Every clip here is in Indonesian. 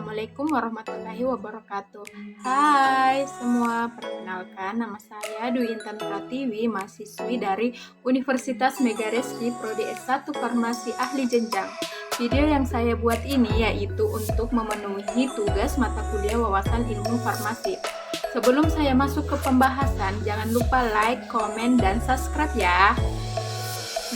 Assalamualaikum warahmatullahi wabarakatuh. Hai semua, perkenalkan nama saya Dwi Intan Pratiwi, mahasiswi dari Universitas Megareski Prodi S1 Farmasi Ahli Jenjang. Video yang saya buat ini yaitu untuk memenuhi tugas mata kuliah wawasan ilmu farmasi. Sebelum saya masuk ke pembahasan, jangan lupa like, komen, dan subscribe ya.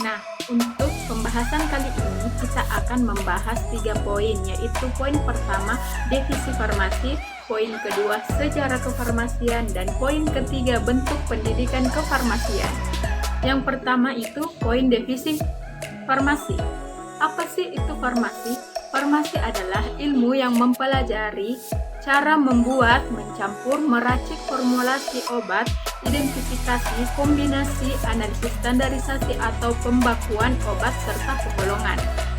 Nah, untuk pembahasan kali ini kita akan membahas 3 poin, yaitu poin pertama divisi farmasi, poin kedua sejarah kefarmasian, dan poin ketiga bentuk pendidikan kefarmasian. Yang pertama itu poin divisi farmasi. Apa sih itu farmasi? Farmasi adalah ilmu yang mempelajari cara membuat, mencampur, meracik formulasi obat, identifikasi, kombinasi, analisis standarisasi atau pembakuan obat serta penggolongan,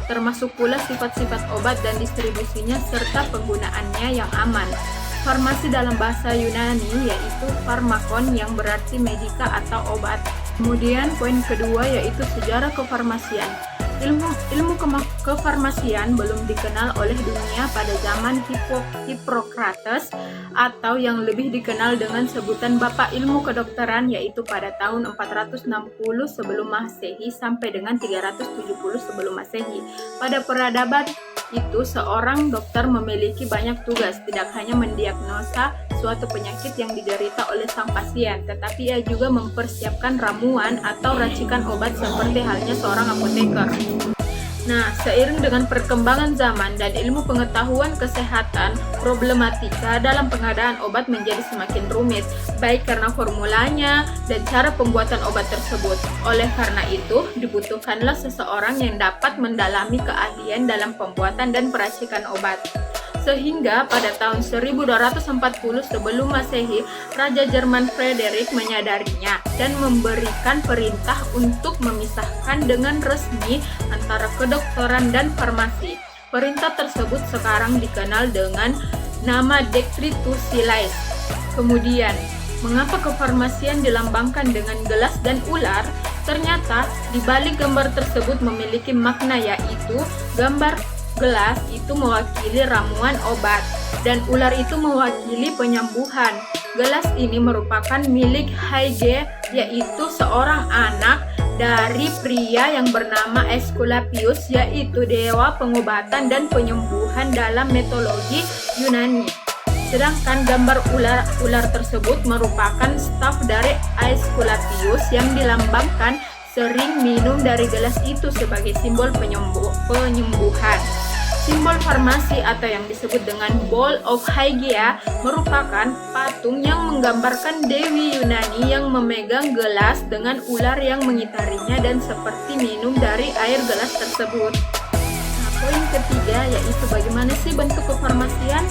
termasuk pula sifat-sifat obat dan distribusinya serta penggunaannya yang aman. Farmasi dalam bahasa Yunani yaitu farmakon yang berarti medika atau obat. Kemudian poin kedua yaitu sejarah kefarmasian. Ilmu kefarmasian belum dikenal oleh dunia pada zaman Hippocrates atau yang lebih dikenal dengan sebutan Bapak Ilmu Kedokteran, yaitu pada tahun 460 sebelum Masehi sampai dengan 370 sebelum Masehi. Pada peradaban itu seorang dokter memiliki banyak tugas, tidak hanya mendiagnosa suatu penyakit yang diderita oleh sang pasien, tetapi ia juga mempersiapkan ramuan atau racikan obat seperti halnya seorang apoteker. Nah, seiring dengan perkembangan zaman dan ilmu pengetahuan kesehatan, problematika dalam pengadaan obat menjadi semakin rumit, baik karena formulanya dan cara pembuatan obat tersebut. Oleh karena itu, dibutuhkanlah seseorang yang dapat mendalami keahlian dalam pembuatan dan peracikan obat. Sehingga pada tahun 1240 sebelum Masehi, Raja Jerman Frederick menyadarinya dan memberikan perintah untuk memisahkan dengan resmi antara kedokteran dan farmasi. Perintah tersebut sekarang dikenal dengan nama Decretus Silaes. Kemudian, mengapa kefarmasian dilambangkan dengan gelas dan ular? Ternyata di balik gambar tersebut memiliki makna, yaitu gambar gelas itu mewakili ramuan obat dan ular itu mewakili penyembuhan. Gelas ini merupakan milik Hygge, yaitu seorang anak dari pria yang bernama Aesculapius, yaitu dewa pengobatan dan penyembuhan dalam mitologi Yunani. Sedangkan gambar ular tersebut merupakan staf dari Aesculapius yang dilambangkan sering minum dari gelas itu sebagai simbol penyembuhan. Simbol farmasi atau yang disebut dengan Bowl of Hygieia merupakan patung yang menggambarkan Dewi Yunani yang memegang gelas dengan ular yang mengitarinya dan seperti minum dari air gelas tersebut. Nah, poin ketiga yaitu bagaimana sih bentuk kefarmasian?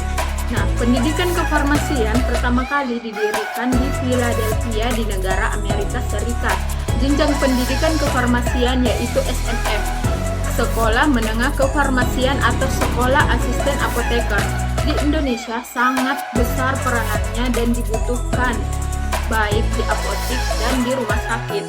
Nah, pendidikan kefarmasian pertama kali didirikan di Philadelphia di negara Amerika Serikat. Jenjang pendidikan kefarmasian yaitu SMF, Sekolah Menengah Kefarmasian atau Sekolah Asisten Apoteker. Di Indonesia sangat besar peranannya dan dibutuhkan baik di apotik dan di rumah sakit.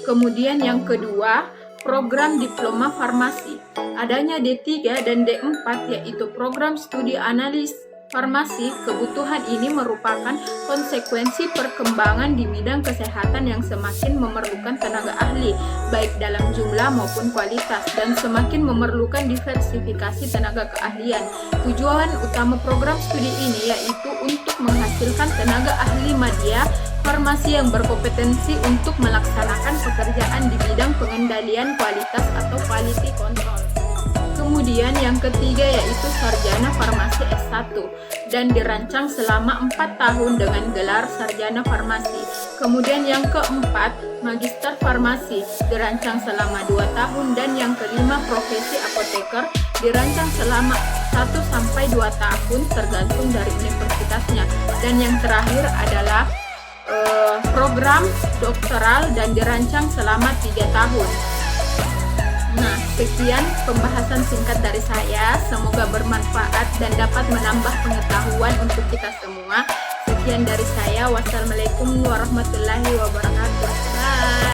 Kemudian yang kedua, program diploma farmasi. Adanya D3 dan D4 yaitu program studi analis farmasi. Kebutuhan ini merupakan konsekuensi perkembangan di bidang kesehatan yang semakin memerlukan tenaga ahli, baik dalam jumlah maupun kualitas, dan semakin memerlukan diversifikasi tenaga keahlian. Tujuan utama program studi ini yaitu untuk menghasilkan tenaga ahli madya farmasi yang berkompetensi untuk melaksanakan pekerjaan di bidang pengendalian kualitas atau quality control. Kemudian yang ketiga yaitu sarjana farmasi S1 dan dirancang selama 4 tahun dengan gelar sarjana farmasi. Kemudian yang keempat, magister farmasi dirancang selama 2 tahun dan yang kelima profesi apoteker dirancang selama 1-2 tahun tergantung dari universitasnya. Dan yang terakhir adalah program doktoral dan dirancang selama 3 tahun. Nah, sekian pembahasan singkat dari saya. Semoga bermanfaat dan dapat menambah pengetahuan untuk kita semua. Sekian dari saya. Wassalamualaikum warahmatullahi wabarakatuh. Bye.